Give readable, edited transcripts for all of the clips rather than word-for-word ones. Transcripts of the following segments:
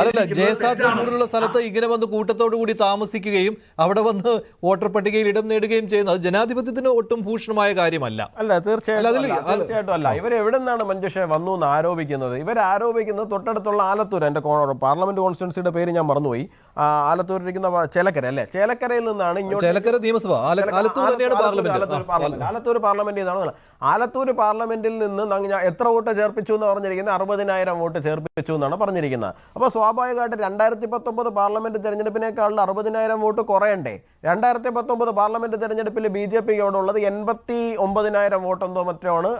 അല്ലല്ല, ജയസാധ്യതയുള്ള സ്ഥലത്ത് ഇങ്ങനെ വന്ന് കൂട്ടത്തോടു കൂടി താമസിക്കുകയും അവിടെ വന്ന് വോട്ടർ പട്ടികയിൽ ഇടം നേടുകയും ചെയ്യുന്നത് ജനാധിപത്യത്തിന് ഒട്ടും ഭൂഷണമായ കാര്യമല്ല. അല്ല, തീർച്ചയായിട്ടും അല്ല. ഇവരെവിടെ നിന്നാണ് മഞ്ജുഷ വന്നു എന്ന് ആരോപിക്കുന്നത്? ഇവരാരോപിക്കുന്നത് തൊട്ടടുത്തുള്ള ആലത്തൂർ, എൻ്റെ പാർലമെന്റ് കോൺസ്റ്റിറ്റ്യുവൻസിയുടെ പേര് ഞാൻ മറന്നുപോയി, ആലത്തൂരിരിക്കുന്ന ചേലക്കര അല്ലേ, ചേലക്കരയിൽ നിന്നാണ് ഇങ്ങോട്ട്. ചേലക്കര നിയമസഭ, ആലത്തൂർ പാർലമെന്റ് ഇതാണ്. ആലത്തൂർ പാർലമെന്റിൽ നിന്ന് എത്ര വോട്ട് ചേർപ്പിച്ചു എന്ന് പറഞ്ഞിരിക്കുന്നത്? 60,000 വോട്ട് ചേർപ്പിച്ചു എന്നാണ് പറഞ്ഞിരിക്കുന്നത്. അപ്പോൾ സ്വാഭാവികമായിട്ട് 2019 പാർലമെന്റ് തെരഞ്ഞെടുപ്പിനേക്കാളും 60,000 വോട്ട് കുറയണ്ടേ? 2019 പാർലമെന്റ് തെരഞ്ഞെടുപ്പിൽ BJP അവിടെ ഉള്ളത് 89,000 വോട്ടെന്തോ മറ്റോ ആണ്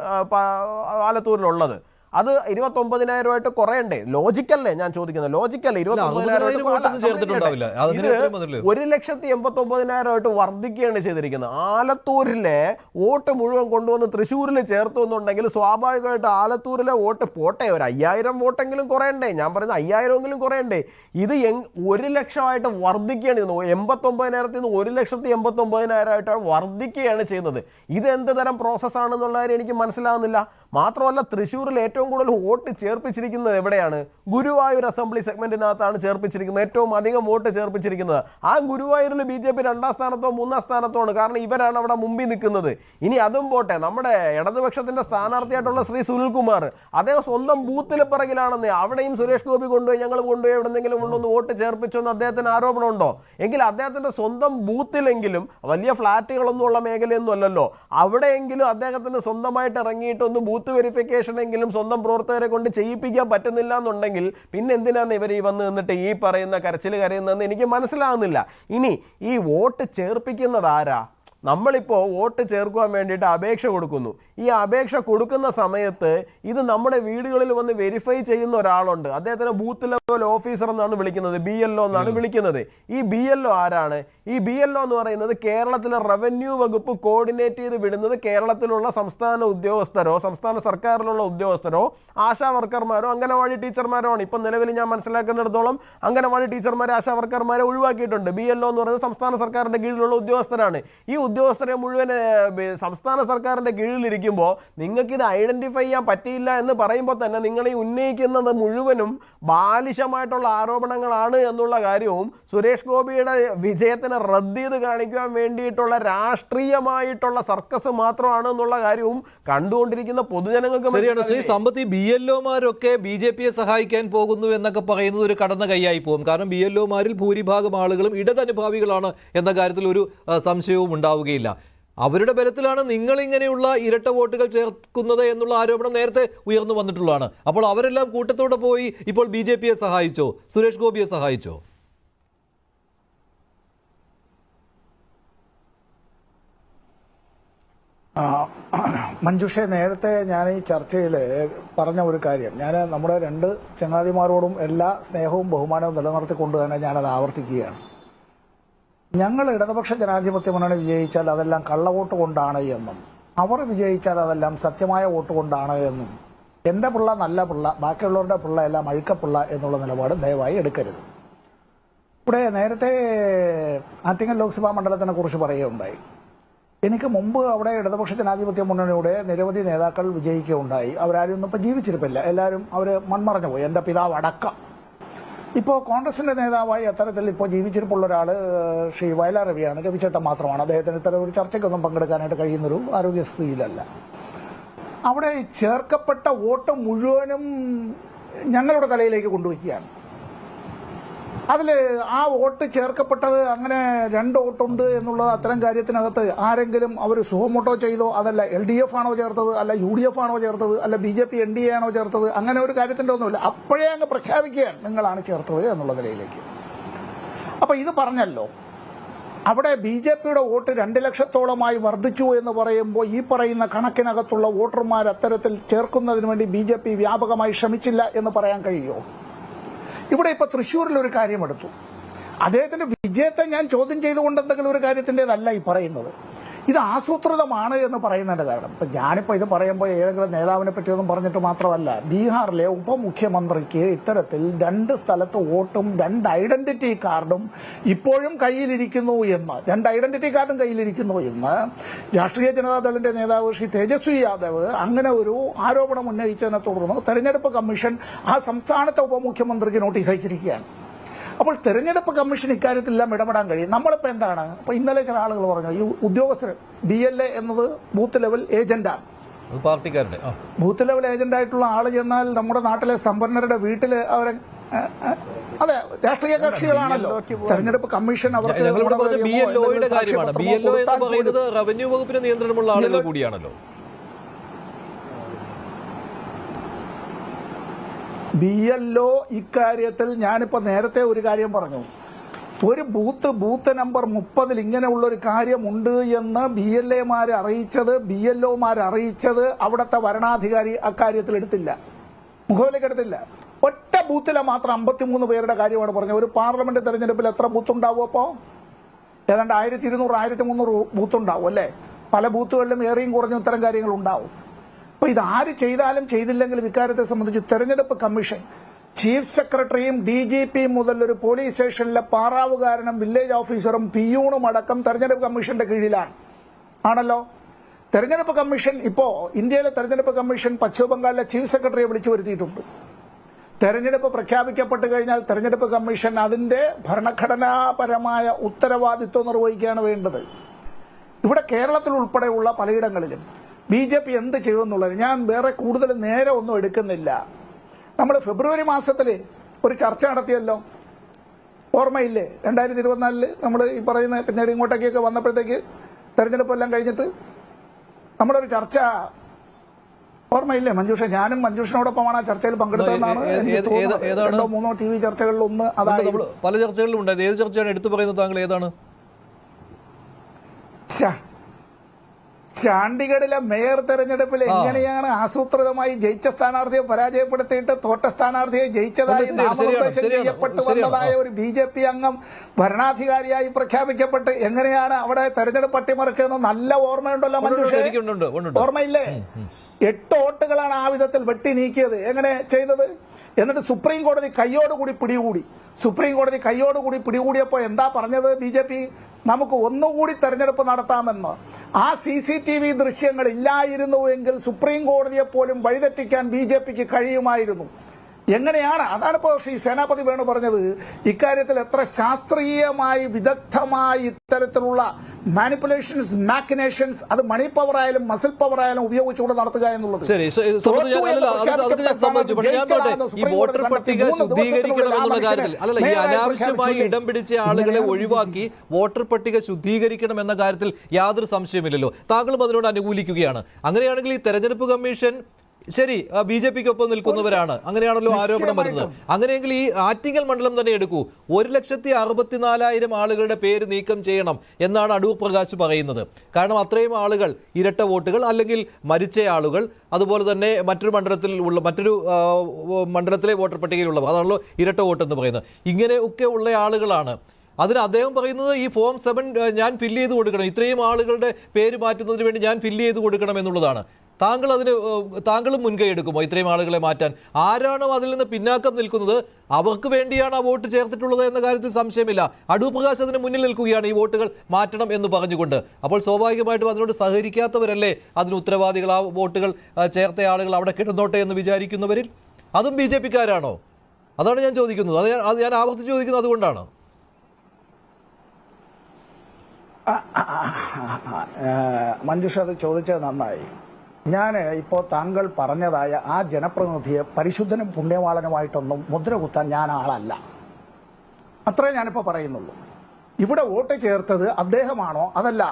ആലത്തൂരിലുള്ളത്. അത് 29,000 കുറയണ്ടേ? ലോജിക്കല്ലേ ഞാൻ ചോദിക്കുന്നത്? ലോജിക്കല്ലേ? 1,89,000 വർദ്ധിക്കുകയാണ് ചെയ്തിരിക്കുന്നത്. ആലത്തൂരിലെ വോട്ട് മുഴുവൻ കൊണ്ടുവന്ന് തൃശ്ശൂരിൽ ചേർത്തു എന്നുണ്ടെങ്കിൽ സ്വാഭാവികമായിട്ട് ആലത്തൂരിലെ വോട്ട് പോട്ടെ, ഒരു 5,000 വോട്ടെങ്കിലും കുറയണ്ടേ? ഞാൻ പറയുന്നത് 5,000 കുറയണ്ടേ? ഇത് 1,00,000 വർദ്ധിക്കുകയാണ് ചെയ്യുന്നത്. 89,000 നിന്ന് 1,89,000 വർദ്ധിക്കുകയാണ് ചെയ്യുന്നത്. ഇത് എന്ത് തരം പ്രോസസ്സാണെന്നുള്ള കാര്യം എനിക്ക് മനസ്സിലാവുന്നില്ല. മാത്രമല്ല, തൃശ്ശൂരിൽ ഏറ്റവും കൂടുതൽ വോട്ട് ചേർപ്പിച്ചിരിക്കുന്നത് എവിടെയാണ്? ഗുരുവായൂർ അസംബ്ലി സെഗ്മെന്റിനകത്താണ് ചേർപ്പിച്ചിരിക്കുന്നത്, ഏറ്റവും അധികം വോട്ട് ചേർപ്പിച്ചിരിക്കുന്നത്. ആ ഗുരുവായൂരിൽ BJP 2ാം സ്ഥാനത്തോ 3ാം സ്ഥാനത്തോ ആണ്. കാരണം ഇവരാണ് അവിടെ മുമ്പിൽ നിൽക്കുന്നത്. ഇനി അതും പോട്ടെ, നമ്മുടെ ഇടതുപക്ഷത്തിന്റെ സ്ഥാനാർത്ഥിയായിട്ടുള്ള ശ്രീ സുനിൽകുമാർ, അദ്ദേഹം സ്വന്തം ബൂത്തിൽ പിറകിലാണെന്ന്. അവിടെയും സുരേഷ് ഗോപി ഞങ്ങൾ കൊണ്ടുപോയി എവിടെന്നെങ്കിലും കൊണ്ടുവന്ന് വോട്ട് ചേർപ്പിച്ചെന്ന് അദ്ദേഹത്തിന് ആരോപണമുണ്ടോ? എങ്കിൽ അദ്ദേഹത്തിന്റെ സ്വന്തം ബൂത്തിലെങ്കിലും, വലിയ ഫ്ളാറ്റുകളൊന്നും ഉള്ള മേഖലയൊന്നും അല്ലല്ലോ, അവിടെയെങ്കിലും അദ്ദേഹത്തിന് സ്വന്തമായിട്ട് ഇറങ്ങിയിട്ടൊന്ന് ബൂത്ത് വെരിഫിക്കേഷൻ എങ്കിലും സ്വന്തം പ്രവർത്തകരെ കൊണ്ട് ചെയ്യിപ്പിക്കാൻ പറ്റുന്നില്ല എന്നുണ്ടെങ്കിൽ പിന്നെ എന്തിനാണ് ഇവർ ഈ വന്ന് നിന്നിട്ട് ഈ പറയുന്ന കരച്ചിൽ കരയുന്നതെന്ന് എനിക്ക് മനസ്സിലാകുന്നില്ല. ഇനി ഈ വോട്ട് ചേർപ്പിക്കുന്നത് ആരാ? നമ്മളിപ്പോൾ വോട്ട് ചേർക്കുവാൻ വേണ്ടിയിട്ട് അപേക്ഷ കൊടുക്കുന്നു. ഈ അപേക്ഷ കൊടുക്കുന്ന സമയത്ത് ഇത് നമ്മുടെ വീടുകളിൽ വന്ന് വെരിഫൈ ചെയ്യുന്ന ഒരാളുണ്ട്. അദ്ദേഹത്തിന് ബൂത്ത് ലെവൽ ഓഫീസർ എന്നാണ് വിളിക്കുന്നത്, BLO എന്നാണ് വിളിക്കുന്നത്. ഈ BLO ആരാണ്? ഈ BLO എന്ന് പറയുന്നത് കേരളത്തിലെ റവന്യൂ വകുപ്പ് കോർഡിനേറ്റ് ചെയ്ത് വിടുന്നത് കേരളത്തിലുള്ള സംസ്ഥാന ഉദ്യോഗസ്ഥരോ സംസ്ഥാന സർക്കാരിലുള്ള ഉദ്യോഗസ്ഥരോ ആശാ വർക്കർമാരോ അംഗനവാടി ടീച്ചർമാരോ ആണ്. ഇപ്പം നിലവിൽ ഞാൻ മനസ്സിലാക്കുന്നിടത്തോളം അംഗനവാടി ടീച്ചർമാരെ ആശാ വർക്കർമാരെ ഒഴിവാക്കിയിട്ടുണ്ട്. BLO എന്ന് പറയുന്നത് സംസ്ഥാന സർക്കാരിൻ്റെ കീഴിലുള്ള ഉദ്യോഗസ്ഥരാണ്. ഈ ഉദ്യോഗസ്ഥരെ മുഴുവൻ സംസ്ഥാന സർക്കാരിൻ്റെ കീഴിലിരിക്കുമ്പോൾ നിങ്ങൾക്കിത് ഐഡന്റിഫൈ ചെയ്യാൻ പറ്റിയില്ല എന്ന് പറയുമ്പോൾ തന്നെ നിങ്ങൾ ഈ ഉന്നയിക്കുന്നത് മുഴുവനും ബാലിശമായിട്ടുള്ള ആരോപണങ്ങളാണ് എന്നുള്ള കാര്യവും സുരേഷ് ഗോപിയുടെ വിജയത്തിന് റദ്ദ് ചെയ്ത് കാണിക്കാൻ വേണ്ടിയിട്ടുള്ള രാഷ്ട്രീയമായിട്ടുള്ള സർക്കസ് മാത്രമാണ് എന്നുള്ള കാര്യവും കണ്ടുകൊണ്ടിരിക്കുന്ന പൊതുജനങ്ങൾക്ക് ശരിയാണ്. ശ്രീ സമ്പത്ത്, ഈ BLOമാരൊക്കെ BJPയെ സഹായിക്കാൻ പോകുന്നു എന്നൊക്കെ പറയുന്നത് ഒരു കടന്ന കൈയായി പോകും. കാരണം BLOമാരിൽ ഭൂരിഭാഗം ആളുകളും ഇടതനുഭാവികളാണ് എന്ന കാര്യത്തിൽ ഒരു സംശയവും ഉണ്ടാവുകയില്ല. അവരുടെ ബലത്തിലാണ് നിങ്ങൾ ഇങ്ങനെയുള്ള ഇരട്ട വോട്ടുകൾ ചേർക്കുന്നത് എന്നുള്ള ആരോപണം നേരത്തെ ഉയർന്നു വന്നിട്ടുള്ളതാണ്. അപ്പോൾ അവരെല്ലാം കൂട്ടത്തോടെ പോയി ഇപ്പോൾ BJPയെ സഹായിച്ചോ? സുരേഷ് ഗോപിയെ സഹായിച്ചോ? മഞ്ജുഷ, നേരത്തെ ഞാൻ ഈ ചർച്ചയിൽ പറഞ്ഞ ഒരു കാര്യം, ഞാൻ നമ്മുടെ രണ്ട് ചങ്ങാതിമാരോടും എല്ലാ സ്നേഹവും ബഹുമാനവും നിലനിർത്തിക്കൊണ്ട് തന്നെ ഞാനത് ആവർത്തിക്കുകയാണ്. ഞങ്ങൾ ഇടതുപക്ഷ ജനാധിപത്യ മുന്നണി വിജയിച്ചാൽ അതെല്ലാം കള്ളവോട്ട് കൊണ്ടാണ് എന്നും അവർ വിജയിച്ചാൽ അതെല്ലാം സത്യമായ വോട്ട് കൊണ്ടാണ് എന്നും എൻ്റെ പിള്ള നല്ല പിള്ള, ബാക്കിയുള്ളവരുടെ പിള്ള എല്ലാം അഴുക്കപ്പിള്ള എന്നുള്ള നിലപാട് ദയവായി എടുക്കരുത്. ഇവിടെ നേരത്തെ ആറ്റിങ്ങൽ ലോക്സഭാ മണ്ഡലത്തിനെ കുറിച്ച് പറയുകയുണ്ടായി. എനിക്ക് മുമ്പ് അവിടെ ഇടതുപക്ഷ ജനാധിപത്യ മുന്നണിയുടെ നിരവധി നേതാക്കൾ വിജയിക്കുകയുണ്ടായി. അവരാരും ഒന്നും ഇപ്പം ജീവിച്ചിരിപ്പില്ല, എല്ലാവരും അവർ മൺമറഞ്ഞു പോയി, എൻ്റെ പിതാവ് അടക്കം. ഇപ്പോൾ കോൺഗ്രസിന്റെ നേതാവായി അത്തരത്തിൽ ഇപ്പോൾ ജീവിച്ചിരിപ്പുള്ള ഒരാൾ ശ്രീ വയലാർ രവിയാണ്. രവിചേട്ടൻ മാത്രമാണ്. അദ്ദേഹത്തിന് ഇത്തരം ഒരു ചർച്ചയ്ക്കൊന്നും പങ്കെടുക്കാനായിട്ട് കഴിയുന്നൊരു ആരോഗ്യസ്ഥിതിയിലല്ല. അവിടെ ചേർക്കപ്പെട്ട വോട്ട് മുഴുവനും ഞങ്ങളുടെ തലയിലേക്ക് കൊണ്ടുവയ്ക്കുകയാണ്. അതിൽ ആ വോട്ട് ചേർക്കപ്പെട്ടത് അങ്ങനെ 2 വോട്ടുണ്ട് എന്നുള്ളത് അത്തരം കാര്യത്തിനകത്ത് ആരെങ്കിലും അവർ സുഹമോട്ടോ ചെയ്തോ, അതല്ല LDF ആണോ ചേർത്തത്, അല്ല UDF ആണോ ചേർത്തത്, അല്ല BJP NDA ആണോ ചേർത്തത്, അങ്ങനെ ഒരു കാര്യത്തിൻ്റെ ഒന്നുമില്ല. അപ്പോഴേ അങ്ങ് പ്രഖ്യാപിക്കുകയാണ് നിങ്ങളാണ് ചേർത്തത് എന്നുള്ള നിലയിലേക്ക്. അപ്പോൾ ഇത് പറഞ്ഞല്ലോ, അവിടെ BJPയുടെ വോട്ട് 2 ലക്ഷത്തോളമായി വർദ്ധിച്ചു എന്ന് പറയുമ്പോൾ ഈ പറയുന്ന കണക്കിനകത്തുള്ള വോട്ടർമാർ അത്തരത്തിൽ ചേർക്കുന്നതിന് വേണ്ടി BJP വ്യാപകമായി ശ്രമിച്ചില്ല എന്ന് പറയാൻ കഴിയുമോ? ഇവിടെ ഇപ്പോൾ തൃശ്ശൂരിൽ ഒരു കാര്യമെടുത്തു. അദ്ദേഹത്തിന്റെ വിജയത്തെ ഞാൻ ചോദ്യം ചെയ്തുകൊണ്ട് എന്തെങ്കിലും ഒരു കാര്യത്തിൻ്റെതല്ല ഈ പറയുന്നത്. ഇത് ആസൂത്രിതമാണ് എന്ന് പറയുന്നതിന്റെ കാരണം ഇപ്പം ഞാനിപ്പോൾ ഇത് പറയുമ്പോൾ ഏതെങ്കിലും നേതാവിനെ പറ്റിയൊന്നും പറഞ്ഞിട്ട് മാത്രമല്ല, ബീഹാറിലെ ഉപമുഖ്യമന്ത്രിക്ക് ഇത്തരത്തിൽ 2 സ്ഥലത്ത് വോട്ടും 2 ഐഡന്റിറ്റി കാർഡും ഇപ്പോഴും കയ്യിലിരിക്കുന്നു എന്ന്, 2 ഐഡന്റിറ്റി കാർഡും കയ്യിലിരിക്കുന്നു എന്ന് രാഷ്ട്രീയ ജനതാദളിന്റെ നേതാവ് ശ്രീ തേജസ്വി യാദവ് അങ്ങനെ ഒരു ആരോപണം ഉന്നയിച്ചതിനെ തുടർന്ന് തെരഞ്ഞെടുപ്പ് കമ്മീഷൻ ആ സംസ്ഥാനത്തെ ഉപമുഖ്യമന്ത്രിക്ക് നോട്ടീസ് അയച്ചിരിക്കുകയാണ്. അപ്പോൾ തെരഞ്ഞെടുപ്പ് കമ്മീഷൻ ഇക്കാര്യത്തിലെല്ലാം ഇടപെടാൻ കഴിയും. നമ്മളിപ്പോൾ എന്താണ്, ഇപ്പോൾ ഇന്നലെ ചില ആളുകൾ പറഞ്ഞു ഈ ഉദ്യോഗസ്ഥർ DLA എന്നത് ബൂത്ത് ലെവൽ ഏജന്റാണ്, പാർട്ടിക്കാരുടെ ബൂത്ത് ലെവൽ ഏജന്റ് ആയിട്ടുള്ള ആള് ചെന്നാൽ നമ്മുടെ നാട്ടിലെ സമ്പന്നരുടെ വീട്ടിൽ അവരെ അതെ രാഷ്ട്രീയ കക്ഷികളാണല്ലോ. തെരഞ്ഞെടുപ്പ് കമ്മീഷൻ അവർക്ക് BLOയുടെ കാര്യമാണ്. BLO എന്ന് പറയുന്നത് റവന്യൂ വകുപ്പിന് നിയന്ത്രണമുള്ള ആളുകൾ കൂടിയാണല്ലോ. BLO ഇക്കാര്യത്തിൽ ഞാനിപ്പോൾ നേരത്തെ ഒരു കാര്യം പറഞ്ഞു, ഒരു ബൂത്ത് നമ്പർ 30 ഇങ്ങനെയുള്ള ഒരു കാര്യമുണ്ട് എന്ന് BLOമാർ അറിയിച്ചത് അവിടുത്തെ വരണാധികാരി അക്കാര്യത്തിൽ എടുത്തില്ല, മുഖവിലേക്ക് എടുത്തില്ല. ഒറ്റ ബൂത്തിലെ മാത്രം 53 പേരുടെ കാര്യമാണ് പറഞ്ഞത്. ഒരു പാർലമെന്റ് തെരഞ്ഞെടുപ്പിൽ എത്ര ബൂത്ത് ഉണ്ടാവും? അപ്പോൾ ഏതാണ്ട് 1200-1300 ബൂത്ത് ഉണ്ടാവും അല്ലേ? പല ബൂത്തുകളിലും ഏറെയും കുറഞ്ഞ ഇത്തരം കാര്യങ്ങൾ ഉണ്ടാവും. അപ്പൊ ഇത് ആര് ചെയ്താലും ചെയ്തില്ലെങ്കിലും ഇക്കാര്യത്തെ സംബന്ധിച്ച് തെരഞ്ഞെടുപ്പ് കമ്മീഷൻ ചീഫ് സെക്രട്ടറിയും DGP മുതൽ ഒരു പോലീസ് സ്റ്റേഷനിലെ പാറാവുകാരനും വില്ലേജ് ഓഫീസറും പിയൂണും അടക്കം തെരഞ്ഞെടുപ്പ് കമ്മീഷന്റെ കീഴിലാണ് ആണല്ലോ. തെരഞ്ഞെടുപ്പ് കമ്മീഷൻ ഇപ്പോ ഇന്ത്യയിലെ തെരഞ്ഞെടുപ്പ് കമ്മീഷൻ പശ്ചിമ ബംഗാളിലെ ചീഫ് സെക്രട്ടറിയെ വിളിച്ചു വരുത്തിയിട്ടുണ്ട്. തെരഞ്ഞെടുപ്പ് പ്രഖ്യാപിക്കപ്പെട്ടു കഴിഞ്ഞാൽ തെരഞ്ഞെടുപ്പ് കമ്മീഷൻ അതിന്റെ ഭരണഘടനാപരമായ ഉത്തരവാദിത്വം നിർവഹിക്കുകയാണ് വേണ്ടത്. ഇവിടെ കേരളത്തിൽ ഉൾപ്പെടെയുള്ള പലയിടങ്ങളിലും BJP എന്ത് ചെയ്യുമെന്നുള്ളത് ഞാൻ വേറെ കൂടുതൽ നേരെ ഒന്നും എടുക്കുന്നില്ല. നമ്മൾ ഫെബ്രുവരി മാസത്തിൽ ഒരു ചർച്ച നടത്തിയല്ലോ, ഓർമ്മയില്ലേ? 2024 നമ്മൾ ഈ പറയുന്ന പിന്നീട് ഇങ്ങോട്ടേക്കൊക്കെ വന്നപ്പോഴത്തേക്ക് തെരഞ്ഞെടുപ്പെല്ലാം കഴിഞ്ഞിട്ട് നമ്മളൊരു ചർച്ച ഓർമ്മയില്ലേ മഞ്ജുഷ? ഞാനും മഞ്ജുഷിനോടൊപ്പമാണ് ആ ചർച്ചയിൽ പങ്കെടുത്തതെന്നാണ് എനിക്ക് തോന്നുന്നത്. 2-3 TV ചർച്ചകളിൽ ഒന്ന് അതായത് പല ചർച്ചകളിലും ഉണ്ടായത്. ഏത് ചർച്ചയാണ് എടുത്തു പറയുന്നത് താങ്കൾ? ഏതാണ്? ചണ്ഡീഗഡിലെ മേയർ തെരഞ്ഞെടുപ്പിൽ എങ്ങനെയാണ് ആസൂത്രിതമായി ജയിച്ച സ്ഥാനാർത്ഥിയെ പരാജയപ്പെടുത്തിയിട്ട് തോറ്റ സ്ഥാനാർത്ഥിയെ ജയിച്ചതായി നാമനിർദ്ദേശം ചെയ്യപ്പെട്ടു വന്നതായ ഒരു BJP അംഗം ഭരണാധികാരിയായി പ്രഖ്യാപിക്കപ്പെട്ട് എങ്ങനെയാണ് അവിടെ തെരഞ്ഞെടുപ്പ് അട്ടിമറിച്ചതെന്ന് നല്ല ഓർമ്മയുണ്ടല്ലോ മഞ്ജുഷ? ഓർമ്മയില്ലേ? 8 വോട്ടുകളാണ് ആ വിധത്തിൽ വെട്ടി നീക്കിയത്. എങ്ങനെ ചെയ്തത്? എന്നിട്ട് സുപ്രീം കോടതി കൈയോടുകൂടി പിടികൂടിയപ്പോൾ എന്താ പറഞ്ഞത് BJP? നമുക്ക് ഒന്നുകൂടി തെരഞ്ഞെടുപ്പ് നടത്താമെന്ന്. ആ CCTV ദൃശ്യങ്ങൾ ഇല്ലായിരുന്നുവെങ്കിൽ സുപ്രീം കോടതിയെ പോലും വഴിതെറ്റിക്കാൻ BJPക്ക് കഴിയുമായിരുന്നു. എങ്ങനെയാണ്? അതാണിപ്പോ ശ്രീ സേനാപതി വേണു പറഞ്ഞത്. ഇക്കാര്യത്തിൽ എത്ര ശാസ്ത്രീയമായി വിദഗ്ധമായി ഇത്തരത്തിലുള്ള മാനിപ്പുലേഷൻസ് മാക്കിനേഷൻസ് അത് മണി പവർ ആയാലും മസിൽ പവർ ആയാലും ഉപയോഗിച്ചുകൊണ്ട് നടത്തുക എന്നുള്ളത്. ഈ വോട്ടർ പട്ടിക ശുദ്ധീകരിക്കണം എന്നുള്ള കാര്യത്തിൽ ഈ അനാവശ്യമായി ഇടം പിടിച്ച ആളുകളെ ഒഴിവാക്കി വോട്ടർ പട്ടിക ശുദ്ധീകരിക്കണം എന്ന കാര്യത്തിൽ യാതൊരു സംശയമില്ലല്ലോ. താങ്കളും അതിനോട് അനുകൂലിക്കുകയാണ്. അങ്ങനെയാണെങ്കിൽ ഈ തെരഞ്ഞെടുപ്പ് കമ്മീഷൻ ശരി BJPക്കൊപ്പം നിൽക്കുന്നവരാണ്, അങ്ങനെയാണല്ലോ ആരോപണം വരുന്നത്. അങ്ങനെയെങ്കിൽ ഈ ആറ്റിങ്ങൽ മണ്ഡലം തന്നെ എടുക്കൂ. 1,64,000 ആളുകളുടെ പേര് നീക്കം ചെയ്യണം എന്നാണ് അടൂർ പ്രകാശ് പറയുന്നത്. കാരണം അത്രയും ആളുകൾ ഇരട്ട വോട്ടുകൾ അല്ലെങ്കിൽ മരിച്ച ആളുകൾ, അതുപോലെ തന്നെ മറ്റൊരു മണ്ഡലത്തിലെ വോട്ടർ പട്ടികയിലുള്ളവർ, അതാണല്ലോ ഇരട്ട വോട്ട് എന്ന് പറയുന്നത്. ഇങ്ങനെയൊക്കെ ഉള്ള ആളുകളാണ്. അതിന് അദ്ദേഹം പറയുന്നത് ഈ ഫോം 7 ഞാൻ ഫില്ല് ചെയ്ത് കൊടുക്കണം, ഇത്രയും ആളുകളുടെ പേര് മാറ്റുന്നതിന് വേണ്ടി ഞാൻ ഫില്ല് ചെയ്ത് കൊടുക്കണം എന്നുള്ളതാണ്. താങ്കളും മുൻകൈ എടുക്കുമോ ഇത്രയും ആളുകളെ മാറ്റാൻ? ആരാണോ അതിൽ നിന്ന് പിന്നാക്കം നിൽക്കുന്നത് അവർക്ക് വേണ്ടിയാണ് ആ വോട്ട് ചേർത്തിട്ടുള്ളത് എന്ന കാര്യത്തിൽ സംശയമില്ല. അടൂർ പ്രകാശ് അതിന് മുന്നിൽ നിൽക്കുകയാണ് ഈ വോട്ടുകൾ മാറ്റണം എന്ന് പറഞ്ഞുകൊണ്ട്. അപ്പോൾ സ്വാഭാവികമായിട്ടും അതിനോട് സഹകരിക്കാത്തവരല്ലേ അതിന് ഉത്തരവാദികൾ? ആ വോട്ടുകൾ ചേർത്ത ആളുകൾ അവിടെ കിടന്നോട്ടെ എന്ന് വിചാരിക്കുന്നവരിൽ അതും BJPക്കാരാണോ? അതാണ് ഞാൻ ചോദിക്കുന്നത്. അത് ഞാൻ ആവർത്തിച്ച് ചോദിക്കുന്നത് അതുകൊണ്ടാണ്. മഞ്ജുഷ അത് ചോദിച്ചത് നന്നായി. ഞാൻ ഇപ്പോൾ താങ്കൾ പറഞ്ഞതായ ആ ജനപ്രതിനിധിയെ പരിശുദ്ധനും പുണ്യവാളനുമായിട്ടൊന്നും മുദ്ര കുത്താൻ ഞാൻ ആളല്ല. അത്രേ ഞാനിപ്പോൾ പറയുന്നുള്ളൂ. ഇവിടെ വോട്ട് ചേർത്തത് അദ്ദേഹമാണോ? അതല്ല.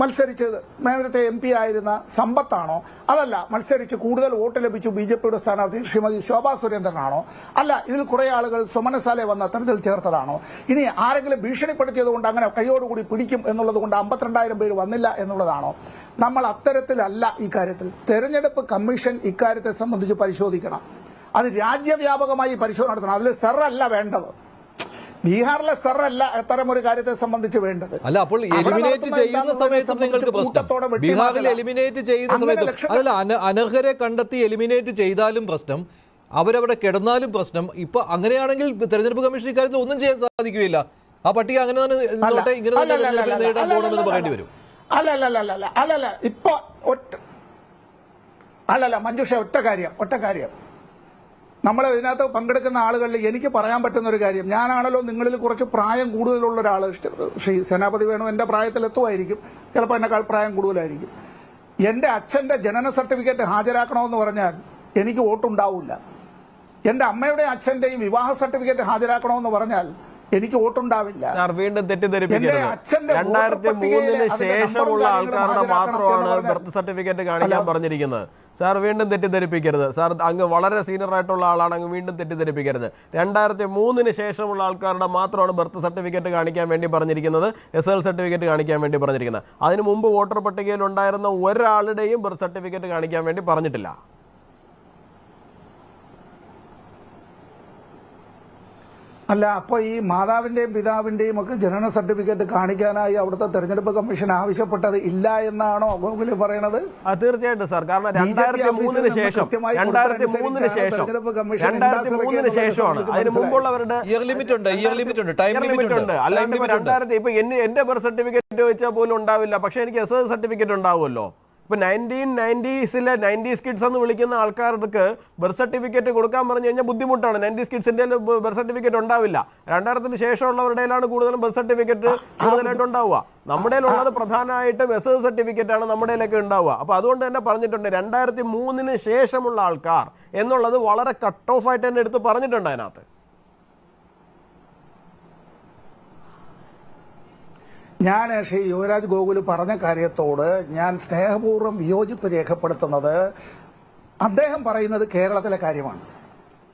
മത്സരിച്ചത് നേരത്തെ MP ആയിരുന്ന സമ്പത്താണോ? അതല്ല. മത്സരിച്ച് കൂടുതൽ വോട്ട് ലഭിച്ചു BJPയുടെ സ്ഥാനാർത്ഥി ശ്രീമതി ശോഭാ സുരേന്ദ്രനാണോ? അല്ല. ഇതിൽ കുറെ ആളുകൾ സ്വമനസാലെ വന്ന തരത്തിൽ ചേർത്തതാണോ? ഇനി ആരെങ്കിലും ഭീഷണിപ്പെടുത്തിയത് കൊണ്ട് അങ്ങനെ കൈയോടുകൂടി പിടിക്കും എന്നുള്ളത് കൊണ്ട് 52,000 പേര് വന്നില്ല എന്നുള്ളതാണോ? നമ്മൾ അത്തരത്തിലല്ല ഈ കാര്യത്തിൽ. തെരഞ്ഞെടുപ്പ് കമ്മീഷൻ ഇക്കാര്യത്തെ സംബന്ധിച്ച് പരിശോധിക്കണം. അത് രാജ്യവ്യാപകമായി പരിശോധന നടത്തണം. അതിൽ സെറല്ല വേണ്ടത്. ബീഹാറിലെ സർ അല്ല അത്തരം ഒരു കാര്യത്തെ സംബന്ധിച്ച് വേണ്ടത്. അല്ല, അപ്പോൾ എലിമിനേറ്റ് ചെയ്യുന്ന സമയത്ത് നിങ്ങൾക്ക് പ്രശ്നം, ബീഹാറിൽ എലിമിനേറ്റ് ചെയ്യുന്ന സമയത്ത് അതല്ല, അനർഹരെ കണ്ടെത്തി എലിമിനേറ്റ് ചെയ്താലും പ്രശ്നം, അവരവിടെ കിടന്നാലും പ്രശ്നം. ഇപ്പൊ അങ്ങനെയാണെങ്കിൽ തെരഞ്ഞെടുപ്പ് കമ്മീഷൻ ഇക്കാര്യത്തിൽ ഒന്നും ചെയ്യാൻ സാധിക്കുകയില്ല. ആ പട്ടിക അങ്ങനെ തന്നെ ഇങ്ങനെ തന്നെ നേരിടാൻ പോകണമെന്ന് പറയേണ്ടി വരും. അല്ലല്ല ഇപ്പൊ മഞ്ജുഷ, ഒറ്റ കാര്യം നമ്മൾ ഇതിനകത്ത് പങ്കെടുക്കുന്ന ആളുകളിൽ എനിക്ക് പറയാൻ പറ്റുന്ന ഒരു കാര്യം, ഞാനാണല്ലോ നിങ്ങളിൽ കുറച്ച് പ്രായം കൂടുതലുള്ള ഒരാൾ. ശ്രീ സേനാപതി വേണു എന്റെ പ്രായത്തിലെത്തുമായിരിക്കും, ചിലപ്പോൾ എന്നെക്കാൾ പ്രായം കൂടുതലായിരിക്കും. എന്റെ അച്ഛന്റെ ജനന സർട്ടിഫിക്കറ്റ് ഹാജരാക്കണമെന്ന് പറഞ്ഞാൽ എനിക്ക് വോട്ടുണ്ടാവില്ല. എന്റെ അമ്മയുടെ അച്ഛന്റെയും വിവാഹ സർട്ടിഫിക്കറ്റ് ഹാജരാക്കണമെന്ന് പറഞ്ഞാൽ എനിക്ക് വോട്ടുണ്ടാവില്ല. വീണ്ടും തെറ്റിദ്ധരിപ്പിക്കരുത്. 2003 ശേഷമുള്ള ആൾക്കാരുടെ മാത്രമാണ് ബർത്ത് സർട്ടിഫിക്കറ്റ് കാണിക്കാൻ പറഞ്ഞിരിക്കുന്നത്. സാർ വീണ്ടും തെറ്റിദ്ധരിപ്പിക്കരുത്. സാർ അങ്ങ് വളരെ സീനിയർ ആയിട്ടുള്ള ആളാണ്, അങ്ങ് വീണ്ടും തെറ്റിദ്ധരിപ്പിക്കരുത്. 2003 ശേഷമുള്ള ആൾക്കാരുടെ മാത്രമാണ് ബർത്ത് സർട്ടിഫിക്കറ്റ് കാണിക്കാൻ വേണ്ടി പറഞ്ഞിരിക്കുന്നത്, SL സർട്ടിഫിക്കറ്റ് കാണിക്കാൻ വേണ്ടി പറഞ്ഞിരിക്കുന്നത്. അതിനു മുമ്പ് വോട്ടർ പട്ടികയിൽ ഉണ്ടായിരുന്ന ഒരാളുടെയും ബർത്ത് സർട്ടിഫിക്കറ്റ് കാണിക്കാൻ വേണ്ടി പറഞ്ഞിട്ടില്ല. അല്ല, അപ്പോൾ ഈ മാതാവിന്റെയും പിതാവിന്റെയും ഒക്കെ ജനന സർട്ടിഫിക്കറ്റ് കാണിക്കാനായി അവിടുത്തെ തെരഞ്ഞെടുപ്പ് കമ്മീഷൻ ആവശ്യപ്പെട്ടത് ഇല്ല എന്നാണോ ഗോകുല് പറയണത്? തീർച്ചയായിട്ടും സാർ, കാരണം 2003 ശേഷമാണ്. അതിന് മുമ്പുള്ളവരുടെ ഇയർ ലിമിറ്റ് ഉണ്ട്, ടൈം ലിമിറ്റ് ഉണ്ട്. അല്ലാണ്ട് ഇപ്പൊ 2000 ഇപ്പൊ എന്റെ ബർത്ത് സർട്ടിഫിക്കറ്റ് ചോദിച്ചാൽ പോലും ഉണ്ടാവില്ല, പക്ഷെ എനിക്ക് SL സർട്ടിഫിക്കറ്റ് ഉണ്ടാവുമല്ലോ. ഇപ്പൊ 1990s 90s കിഡ്സ് എന്ന് വിളിക്കുന്ന ആൾക്കാർക്ക് ബർത്ത് സർട്ടിഫിക്കറ്റ് കൊടുക്കാൻ പറഞ്ഞു കഴിഞ്ഞാൽ ബുദ്ധിമുട്ടാണ്. 90s കിഡ്സിന്റെ ബർത്ത് സർട്ടിഫിക്കറ്റ് ഉണ്ടാവില്ല. 2000 ശേഷമുള്ളവരുടെയിലാണ് കൂടുതലും ബർത്ത് സർട്ടിഫിക്കറ്റ് കൂടുതലായിട്ട് ഉണ്ടാവുക. നമ്മുടെ ഉള്ളത് പ്രധാനമായിട്ടും SL സർട്ടിഫിക്കറ്റ് ആണ് നമ്മുടെയിലൊക്കെ ഉണ്ടാവുക. അപ്പൊ അതുകൊണ്ട് തന്നെ പറഞ്ഞിട്ടുണ്ട് 2003 ശേഷമുള്ള ആൾക്കാർ എന്നുള്ളത് വളരെ കട്ട് ഓഫ് ആയിട്ട് തന്നെ എടുത്ത് പറഞ്ഞിട്ടുണ്ട് അതിനകത്ത്. ഞാൻ ശ്രീ യുവരാജ് ഗോകുല് പറഞ്ഞ കാര്യത്തോട് ഞാൻ സ്നേഹപൂർവ്വം വിയോജിപ്പ് രേഖപ്പെടുത്തുന്നത്, അദ്ദേഹം പറയുന്നത് കേരളത്തിലെ കാര്യമാണ്.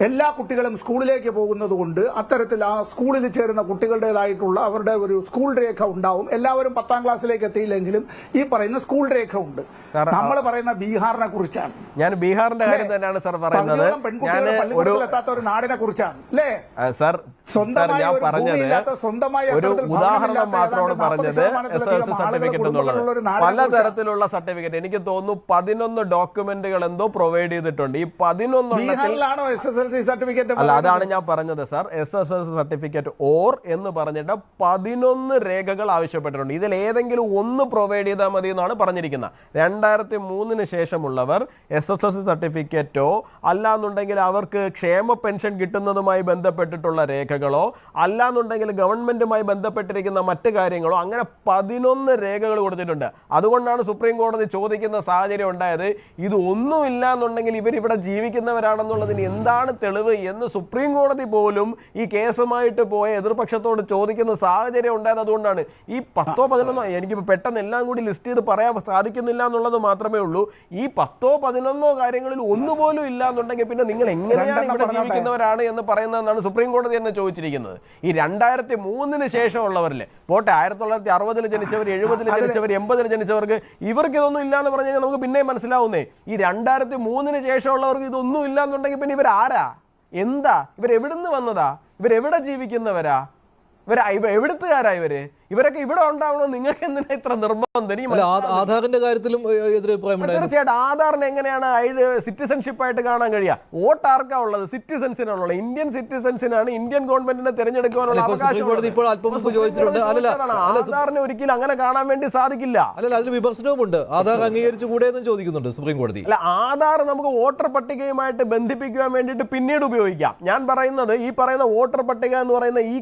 എല്ലാ കുട്ടികളും സ്കൂളിലേക്ക് പോകുന്നത് കൊണ്ട് അത്തരത്തിൽ ആ സ്കൂളിൽ ചേരുന്ന കുട്ടികളുടേതായിട്ടുള്ള അവരുടെ ഒരു സ്കൂൾ രേഖ ഉണ്ടാവും. എല്ലാവരും 10ാം ക്ലാസ്സിലേക്ക് എത്തിയില്ലെങ്കിലും ഈ പറയുന്ന സ്കൂൾ രേഖ ഉണ്ട്. നമ്മൾ പറയുന്ന ബീഹാറിനെ കുറിച്ചാണ്. ഞാൻ ബീഹാറിന്റെ കാര്യം തന്നെയാണ് സാർ പറയുന്നത്. പെൺകുട്ടികളെ പള്ളിക്കൂടത്തിൽ എത്താത്ത ഒരു നാടിനെ കുറിച്ചാണ് അല്ലേ സാർ. സ്വന്തമായി ഞാൻ പറഞ്ഞത് ഒരു ഉദാഹരണം മാത്രമാണ് പറഞ്ഞത്. SL സർട്ടിഫിക്കറ്റ് എന്നുള്ളത് പലതരത്തിലുള്ള സർട്ടിഫിക്കറ്റ്, എനിക്ക് തോന്നുന്നു 11 ഡോക്യുമെന്റുകൾ എന്തോ പ്രൊവൈഡ് ചെയ്തിട്ടുണ്ട്. ഈ 11 അല്ല, അതാണ് ഞാൻ പറഞ്ഞത് സാർ. SSL സർട്ടിഫിക്കറ്റ് ഓർ എന്ന് പറഞ്ഞിട്ട് 11 രേഖകൾ ആവശ്യപ്പെട്ടിട്ടുണ്ട്. ഇതിൽ ഏതെങ്കിലും ഒന്ന് പ്രൊവൈഡ് ചെയ്താൽ മതി എന്നാണ് പറഞ്ഞിരിക്കുന്നത്. 2003 ശേഷമുള്ളവർ SSL സർട്ടിഫിക്കറ്റോ അല്ലാന്നുണ്ടെങ്കിൽ അവർക്ക് ക്ഷേമ പെൻഷൻ കിട്ടുന്നതുമായി ബന്ധപ്പെട്ടിട്ടുള്ള രേഖകളോ അല്ലാന്നുണ്ടെങ്കിൽ ഗവൺമെന്റുമായി ബന്ധപ്പെട്ടിരിക്കുന്ന മറ്റു കാര്യങ്ങളോ, അങ്ങനെ 11 രേഖകൾ കൊടുത്തിട്ടുണ്ട്. അതുകൊണ്ടാണ് സുപ്രീം കോടതി ചോദിക്കുന്ന സാഹചര്യം ഉണ്ടായത്. ഇത് ഒന്നുമില്ല എന്നുണ്ടെങ്കിൽ ഇവരിവിടെ ജീവിക്കുന്നവരാണെന്നുള്ളതിന് എന്താണ് തെളിവ് എന്ന് സുപ്രീം കോടതി പോലും ഈ കേസുമായിട്ട് പോയ എതിർപക്ഷത്തോട് ചോദിക്കുന്ന സാഹചര്യം ഉണ്ടായത്. അതുകൊണ്ടാണ് ഈ 10ഓ 11ഓ എനിക്ക് പെട്ടെന്ന് എല്ലാം കൂടി ലിസ്റ്റ് ചെയ്ത് പറയാൻ സാധിക്കുന്നില്ല എന്നുള്ളത് മാത്രമേ ഉള്ളൂ. ഈ 10ഓ 11ഓ കാര്യങ്ങളിൽ ഒന്നുപോലും ഇല്ല എന്നുണ്ടെങ്കിൽ പിന്നെ നിങ്ങൾ എങ്ങനെയാണ് ഇവിടെ ജീവിക്കുന്നവരാണ് എന്ന് പറയുന്നതെന്നാണ് സുപ്രീം കോടതി തന്നെ ചോദിച്ചിരിക്കുന്നത്. ഈ 2003 ശേഷമുള്ളവരില്ലേ, പോട്ടെ 1960 ജനിച്ചവർ, 70 ജനിച്ചവർ, 80 ജനിച്ചവർക്ക് ഇവർക്ക് ഇതൊന്നും ഇല്ല എന്ന് പറഞ്ഞു കഴിഞ്ഞാൽ നമുക്ക് പിന്നെയും മനസ്സിലാവുന്നേ. ഈ 2003 ശേഷമുള്ളവർക്ക് ഇതൊന്നും ഇല്ല എന്നുണ്ടെങ്കിൽ പിന്നെ ഇവരാരാ, എന്താ, ഇവരെവിടുന്ന് വന്നതാ, ഇവരെവിടെ ജീവിക്കുന്നവരാ, എവിടുത്തുകാരാ ഇവരൊക്കെ ഇവിടെ ഉണ്ടാവണോ? നിങ്ങൾക്ക് എന്തിനാ ഇത്ര നിർബന്ധം? ആധാറിന്റെ കാര്യത്തിലും തീർച്ചയായിട്ടും ആധാറിന് എങ്ങനെയാണ് സിറ്റിസൺഷിപ്പ് ആയിട്ട് കാണാൻ കഴിയുക? വോട്ട് ആർക്കാ ഉള്ളത്? സിറ്റിസൺസിനാണുള്ളത്. ഇന്ത്യൻ സിറ്റിസൺസിനാണ് ഇന്ത്യൻ ഗവൺമെന്റിനെ തിരഞ്ഞെടുക്കാനുള്ള അവകാശം. ആധാറിന് ഒരിക്കലും അങ്ങനെ കാണാൻ വേണ്ടി സാധിക്കില്ല. അല്ല, അതിൽ വിമർശനവുമുണ്ട്. ആധാർ അംഗീകരിച്ചുകൂടെ എന്നും ചോദിക്കുന്നുണ്ട് സുപ്രീം കോടതി. അല്ല, ആധാർ നമുക്ക് വോട്ടർ പട്ടികയുമായിട്ട് ബന്ധിപ്പിക്കുവാൻ വേണ്ടിയിട്ട് പിന്നീട് ഉപയോഗിക്കാം. ഞാൻ പറയുന്നത് ഈ പറയുന്ന വോട്ടർ പട്ടിക എന്ന് പറയുന്ന ഈ